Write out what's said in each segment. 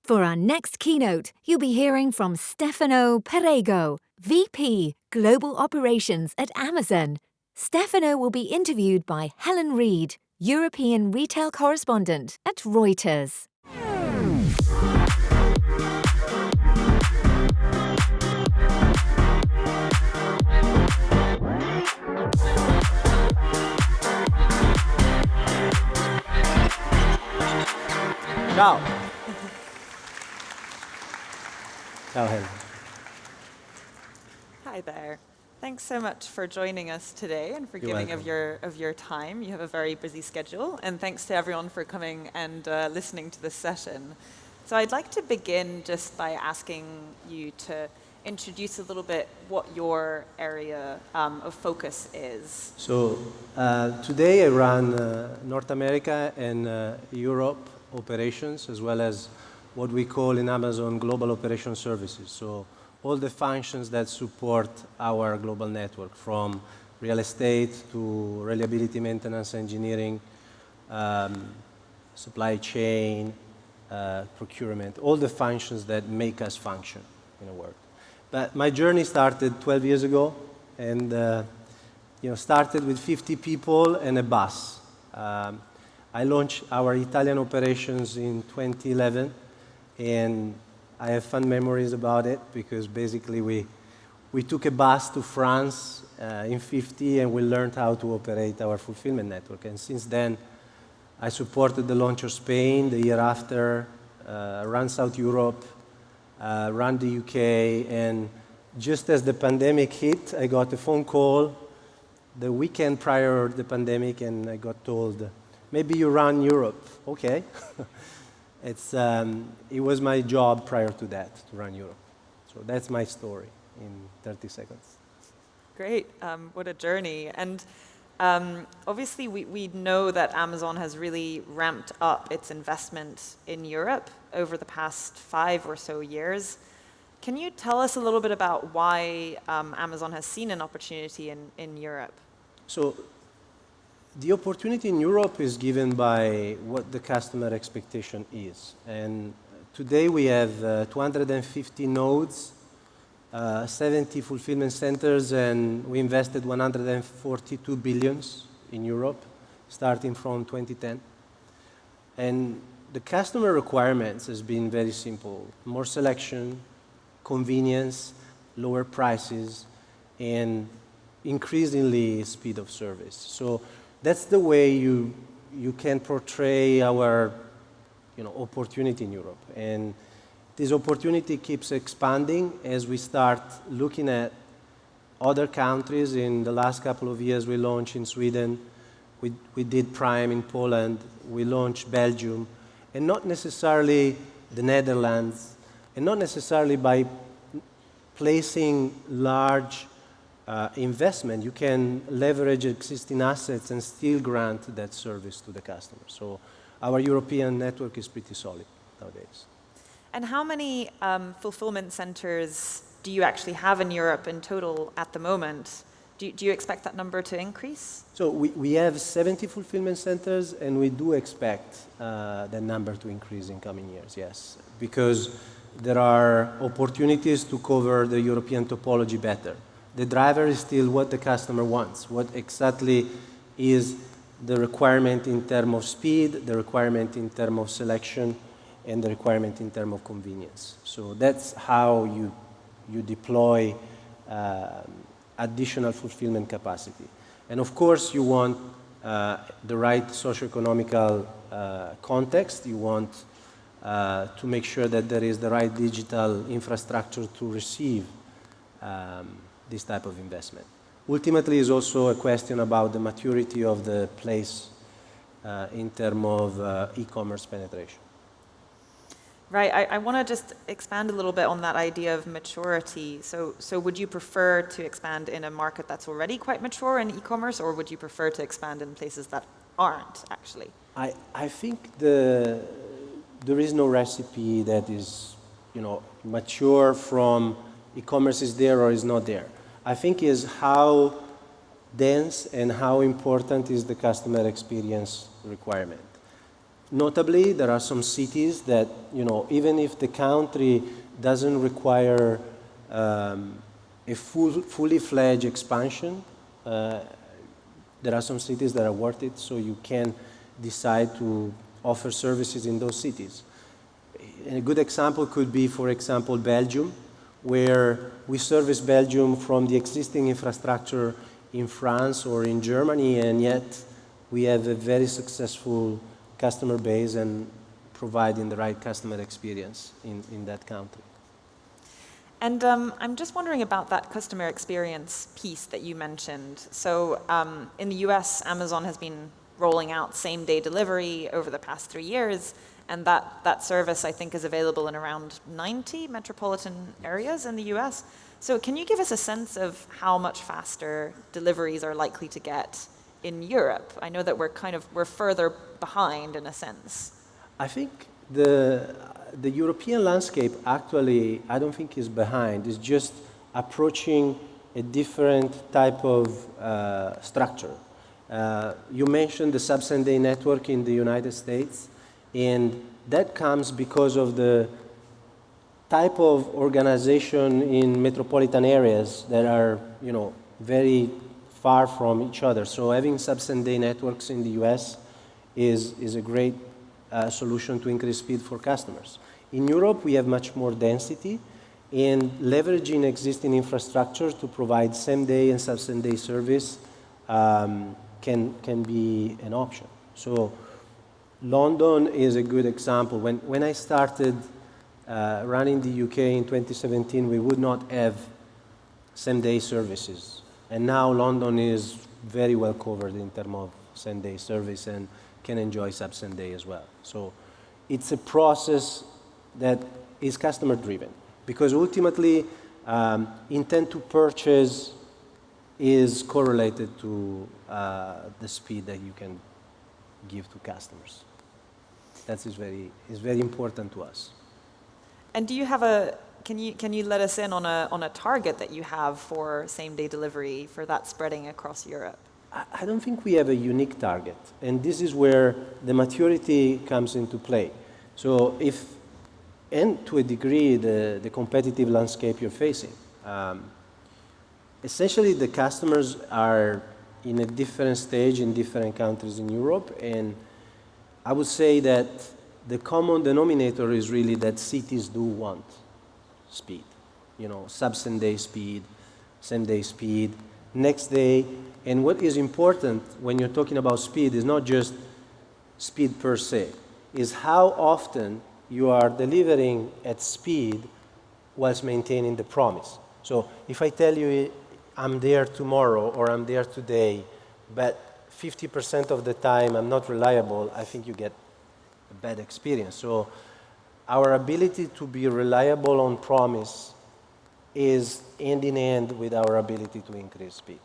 For our next keynote, you'll be hearing from Stefano Perego, VP, Global Operations at Amazon. Stefano will be interviewed by Helen Reid, European Retail Correspondent at Reuters. Ciao. Ciao, Helen. Hi there. Thanks so much for joining us today and for giving of your time. You have a very busy schedule, and thanks to everyone for coming and listening to this session. So I'd like to begin just by asking you to introduce a little bit what your area of focus is. So today I run North America and Europe operations, as well as what we call in Amazon Global Operation Services. So all the functions that support our global network, from real estate to reliability, maintenance, engineering, supply chain, procurement, all the functions that make us function in a word. But my journey started 12 years ago, and started with 50 people and a bus. I launched our Italian operations in 2011, and I have fun memories about it because basically we took a bus to France in 50 and we learned how to operate our fulfillment network. And since then, I supported the launch of Spain the year after, ran South Europe, ran the UK, and just as the pandemic hit, I got a phone call the weekend prior to the pandemic, and I got told, maybe you run Europe. Okay. It was my job prior to that, to run Europe. So that's my story in 30 seconds. Great. What a journey. And obviously, we know that Amazon has really ramped up its investment in Europe over the past 5 or so years. Can you tell us a little bit about why Amazon has seen an opportunity in Europe? So the opportunity in Europe is given by what the customer expectation is. And today we have 250 nodes, 70 fulfillment centers, and we invested 142 billions in Europe, starting from 2010. And the customer requirements has been very simple: more selection, convenience, lower prices, and increasingly speed of service. So that's the way you can portray our opportunity in Europe. And this opportunity keeps expanding as we start looking at other countries. In the last couple of years, we launched in Sweden, we did Prime in Poland, we launched Belgium, and not necessarily the Netherlands, and not necessarily by placing large investment. You can leverage existing assets and still grant that service to the customer. So our European network is pretty solid nowadays. And how many fulfillment centers do you actually have in Europe in total at the moment? Do you expect that number to increase? So we have 70 fulfillment centers, and we do expect that number to increase in coming years, yes. Because there are opportunities to cover the European topology better. The driver is still what the customer wants, what exactly is the requirement in terms of speed, the requirement in terms of selection, and the requirement in terms of convenience. So that's how you deploy additional fulfillment capacity. And of course, you want the right socioeconomical context. You want to make sure that there is the right digital infrastructure to receive this type of investment. Ultimately, it's also a question about the maturity of the place in terms of e-commerce penetration. Right. I want to just expand a little bit on that idea of maturity. So would you prefer to expand in a market that's already quite mature in e-commerce, or would you prefer to expand in places that aren't, actually? I think there is no recipe that is, mature from e-commerce is there or is not there. I think is how dense and how important is the customer experience requirement. Notably, there are some cities that, even if the country doesn't require a fully fledged expansion, there are some cities that are worth it, so you can decide to offer services in those cities. A good example could be, for example, Belgium, where we service Belgium from the existing infrastructure in France or in Germany, and yet we have a very successful customer base and providing the right customer experience in that country. And I'm just wondering about that customer experience piece that you mentioned. So in the US, Amazon has been rolling out same-day delivery over the past 3 years, and that service, I think, is available in around 90 metropolitan areas in the US. So can you give us a sense of how much faster deliveries are likely to get in Europe? I know that we're further behind in a sense. I think the European landscape actually, I don't think is behind. It's just approaching a different type of structure. You mentioned the sub-same-day network in the United States, and that comes because of the type of organization in metropolitan areas that are, very far from each other. So having sub-same-day networks in the US is a great solution to increase speed for customers. In Europe, we have much more density, and leveraging existing infrastructure to provide same-day and sub-same-day service can be an option. So London is a good example. When I started running the UK in 2017, we would not have same-day services. And now London is very well covered in terms of same-day service and can enjoy sub-same-day as well. So it's a process that is customer-driven, because ultimately intent to purchase is correlated to the speed that you can give to customers. That is very important to us. And do you have can you let us in on a target that you have for same-day delivery, for that spreading across Europe? I don't think we have a unique target, and this is where the maturity comes into play. So and to a degree, the competitive landscape you're facing. Essentially, the customers are in a different stage in different countries in Europe, and I would say that the common denominator is really that cities do want speed. Sub-same-day speed, same-day speed, next day. And what is important when you're talking about speed is not just speed per se, is how often you are delivering at speed whilst maintaining the promise. So if I tell you I'm there tomorrow or I'm there today, but 50% of the time I'm not reliable, I think you get a bad experience. So our ability to be reliable on promise is hand in hand with our ability to increase speed.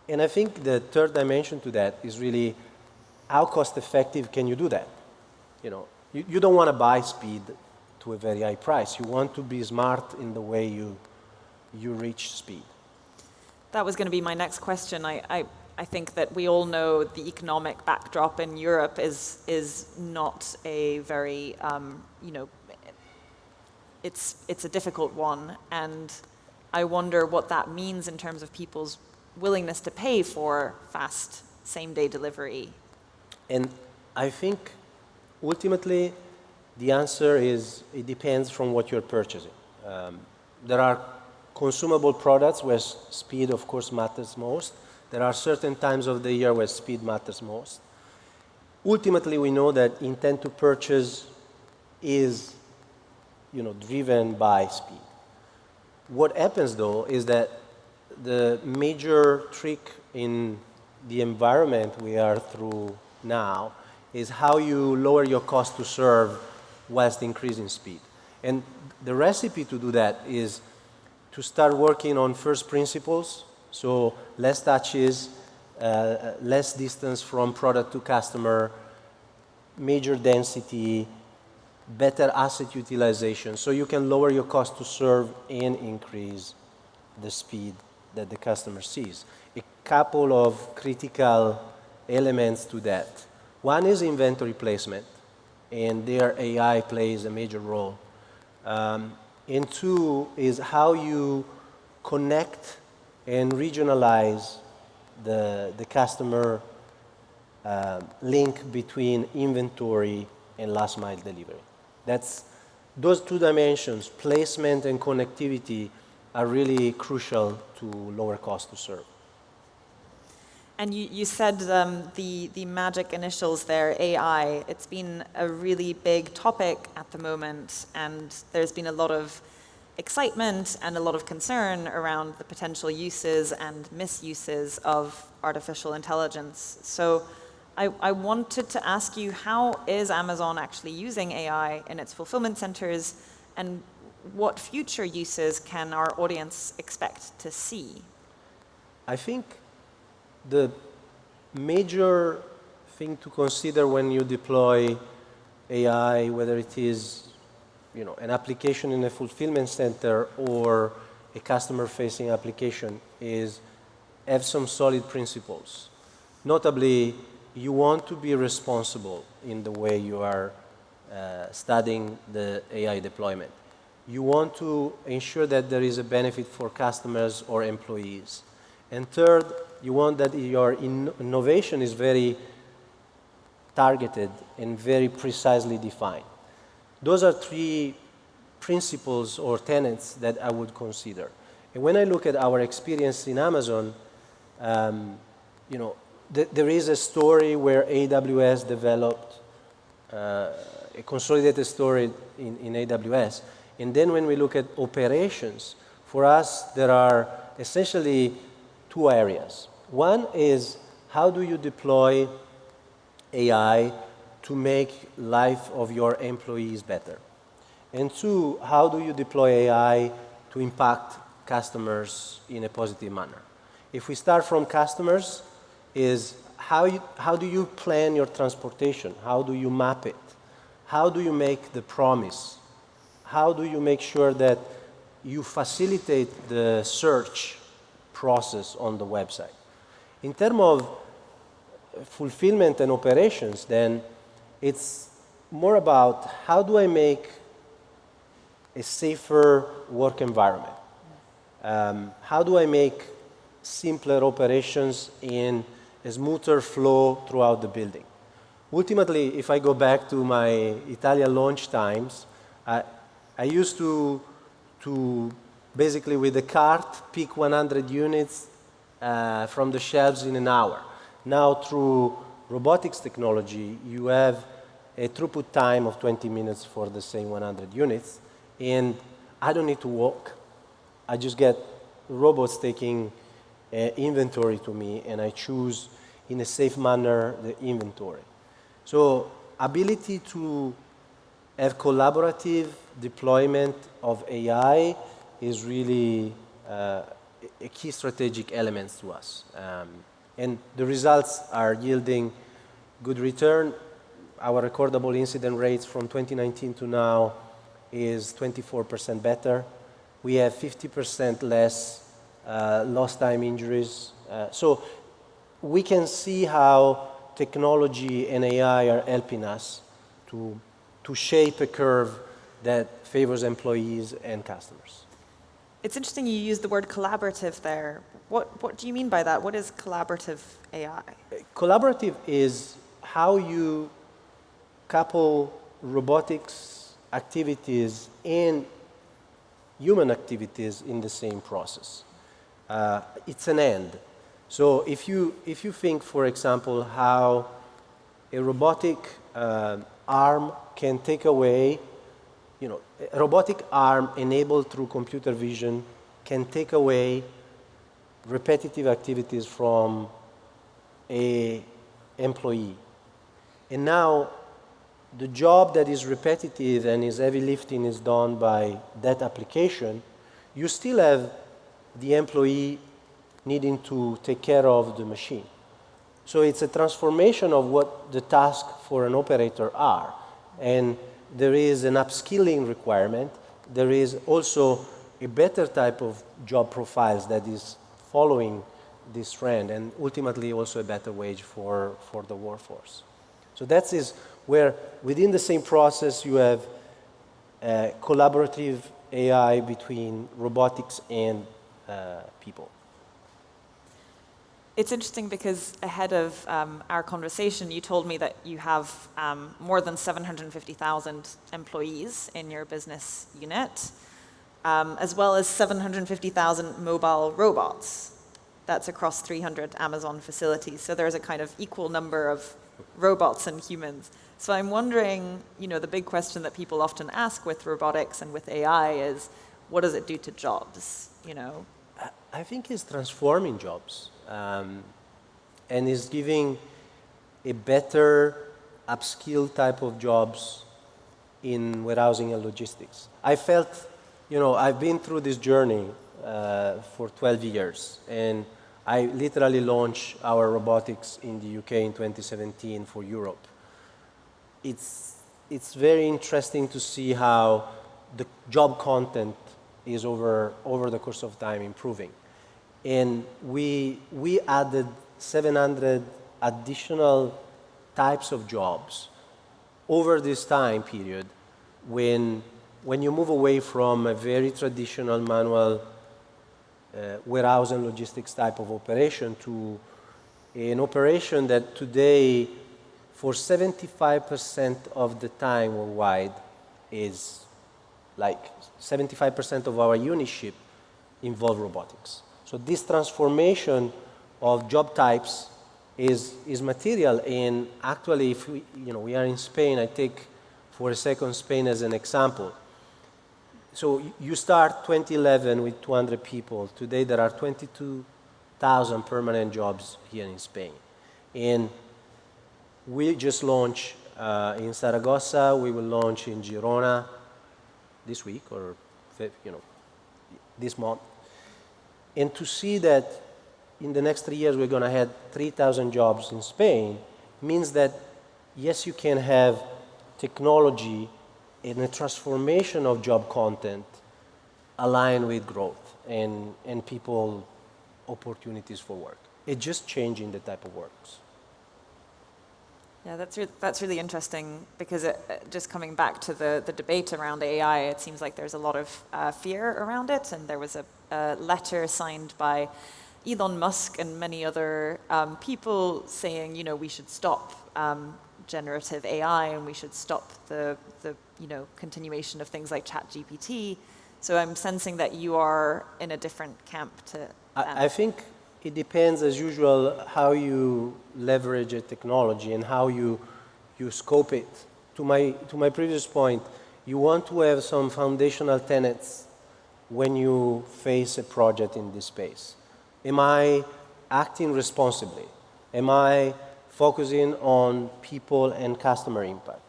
And I think the third dimension to that is really how cost effective can you do that? You don't want to buy speed to a very high price. You want to be smart in the way you reach speed. That was going to be my next question. I think that we all know the economic backdrop in Europe is not a very, it's a difficult one, and I wonder what that means in terms of people's willingness to pay for fast same-day delivery. And I think ultimately the answer is it depends from what you're purchasing. There are consumable products where speed, of course, matters most. There are certain times of the year where speed matters most. Ultimately, we know that intent to purchase is, driven by speed. What happens, though, is that the major trick in the environment we are through now is how you lower your cost to serve whilst increasing speed. And the recipe to do that is to start working on first principles, so less touches, less distance from product to customer, major density, better asset utilization, so you can lower your cost to serve and increase the speed that the customer sees. A couple of critical elements to that. One is inventory placement, and there AI plays a major role. And two is how you connect and regionalize the customer link between inventory and last mile delivery. Those two dimensions, placement and connectivity, are really crucial to lower cost to serve. And you said the magic initials there, AI. It's been a really big topic at the moment, and there's been a lot of excitement and a lot of concern around the potential uses and misuses of artificial intelligence. So I wanted to ask you, how is Amazon actually using AI in its fulfillment centers, and what future uses can our audience expect to see? I think the major thing to consider when you deploy AI, whether it is an application in a fulfillment center or a customer-facing application, is have some solid principles. Notably, you want to be responsible in the way you are studying the AI deployment. You want to ensure that there is a benefit for customers or employees. And third, you want that your innovation is very targeted and very precisely defined. Those are three principles or tenets that I would consider. And when I look at our experience in Amazon, there is a story where AWS developed a consolidated story in AWS. And then when we look at operations, for us, there are essentially two areas. One is, how do you deploy AI to make life of your employees better? And two, how do you deploy AI to impact customers in a positive manner? If we start from customers, is how do you plan your transportation? How do you map it? How do you make the promise? How do you make sure that you facilitate the search process on the website? In terms of fulfillment and operations, then it's more about how do I make a safer work environment? How do I make simpler operations in a smoother flow throughout the building? Ultimately, if I go back to my Italian launch times, I used to basically with a cart pick 100 units from the shelves in an hour. Now through robotics technology, you have a throughput time of 20 minutes for the same 100 units, and I don't need to walk. I just get robots taking inventory to me, and I choose in a safe manner the inventory. So ability to have collaborative deployment of AI is really a key strategic element to us. And the results are yielding good return. Our recordable incident rates from 2019 to now is 24% better. We have 50% less lost time injuries. So we can see how technology and AI are helping us to shape a curve that favors employees and customers. It's interesting you use the word collaborative there. What do you mean by that? What is collaborative AI? Collaborative is how you couple robotics activities and human activities in the same process. It's an and. So if you think, for example, how a robotic arm can take away, a robotic arm enabled through computer vision can take away repetitive activities from an employee. And now the job that is repetitive and is heavy lifting is done by that application. You still have the employee needing to take care of the machine. So it's a transformation of what the task for an operator are. And there is an upskilling requirement. There is also a better type of job profiles that is following this trend, and ultimately also a better wage for the workforce. So that is where within the same process you have collaborative AI between robotics and people. It's interesting because ahead of our conversation, you told me that you have more than 750,000 employees in your business unit, as well as 750,000 mobile robots. That's across 300 Amazon facilities. So there's a kind of equal number of robots and humans. So I'm wondering, the big question that people often ask with robotics and with AI is, what does it do to jobs? I think it's transforming jobs and is giving a better upskill type of jobs in warehousing and logistics. I felt, I've been through this journey for 12 years, and I literally launched our robotics in the UK in 2017 for Europe. It's very interesting to see how the job content is over the course of time improving. And we added 700 additional types of jobs over this time period when you move away from a very traditional manual warehouse and logistics type of operation to an operation that today, for 75% of the time worldwide, is like 75% of our unit ship involve robotics. So this transformation of job types is material. And actually, if we are in Spain, I take for a second Spain as an example. So you start 2011 with 200 people. Today there are 22,000 permanent jobs here in Spain. And we just launched in Zaragoza. We will launch in Girona this week or this month. And to see that in the next 3 years we're going to have 3,000 jobs in Spain means that, yes, you can have technology and a transformation of job content aligned with growth and people opportunities for work. It's just changing the type of works. Yeah, that's really interesting because just coming back to the debate around AI, it seems like there's a lot of fear around it, and there was a letter signed by Elon Musk and many other people saying, we should stop generative AI and we should stop the continuation of things like ChatGPT. So I'm sensing that you are in a different camp to them. I think it depends, as usual, how you leverage a technology and how you scope it. To my previous point, you want to have some foundational tenets when you face a project in this space. Am I acting responsibly? Am I focusing on people and customer impact?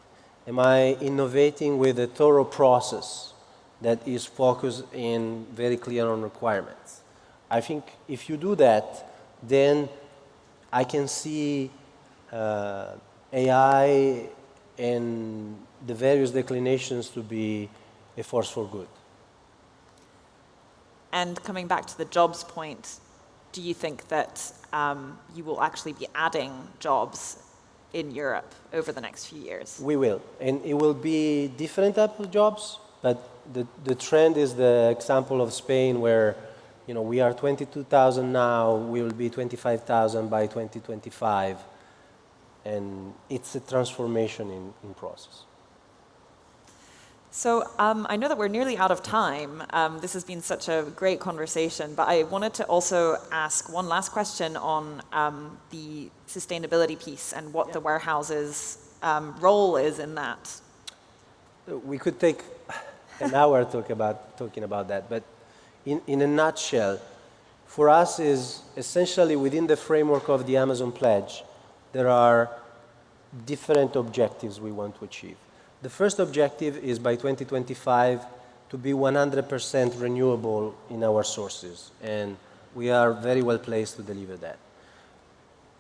Am I innovating with a thorough process that is focused and very clear on requirements? I think if you do that, then I can see AI and the various declinations to be a force for good. And coming back to the jobs point, do you think that you will actually be adding jobs in Europe over the next few years? We will, and it will be different type of jobs, but the trend is the example of Spain where we are 22,000 now, we will be 25,000 by 2025, and it's a transformation in process. So I know that we're nearly out of time. This has been such a great conversation, but I wanted to also ask one last question on the sustainability piece and what the warehouse's role is in that. We could take an hour talking about that, but in a nutshell, for us is essentially within the framework of the Amazon Pledge, there are different objectives we want to achieve. The first objective is by 2025 to be 100% renewable in our sources, and we are very well placed to deliver that.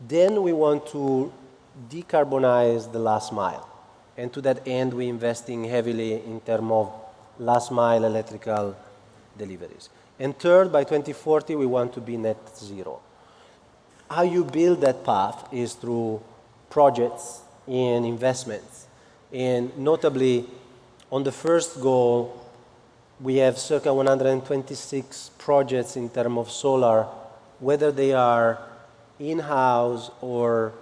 Then we want to decarbonize the last mile, and to that end we're investing heavily in terms of last mile electrical deliveries. And third, by 2040 we want to be net zero. How you build that path is through projects in investments. And notably, on the first goal, we have circa 126 projects in terms of solar, whether they are in-house or,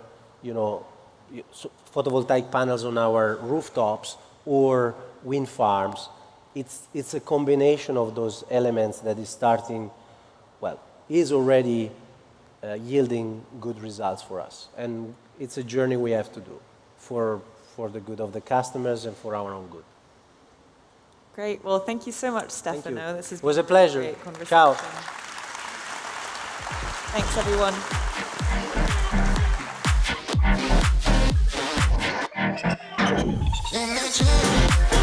photovoltaic panels on our rooftops or wind farms. It's a combination of those elements that is starting, is already yielding good results for us. And it's a journey we have to do for the good of the customers and for our own good. Great. Well, thank you so much, Stefano. This was a pleasure. Great conversation. Ciao. Thanks, everyone. Imagine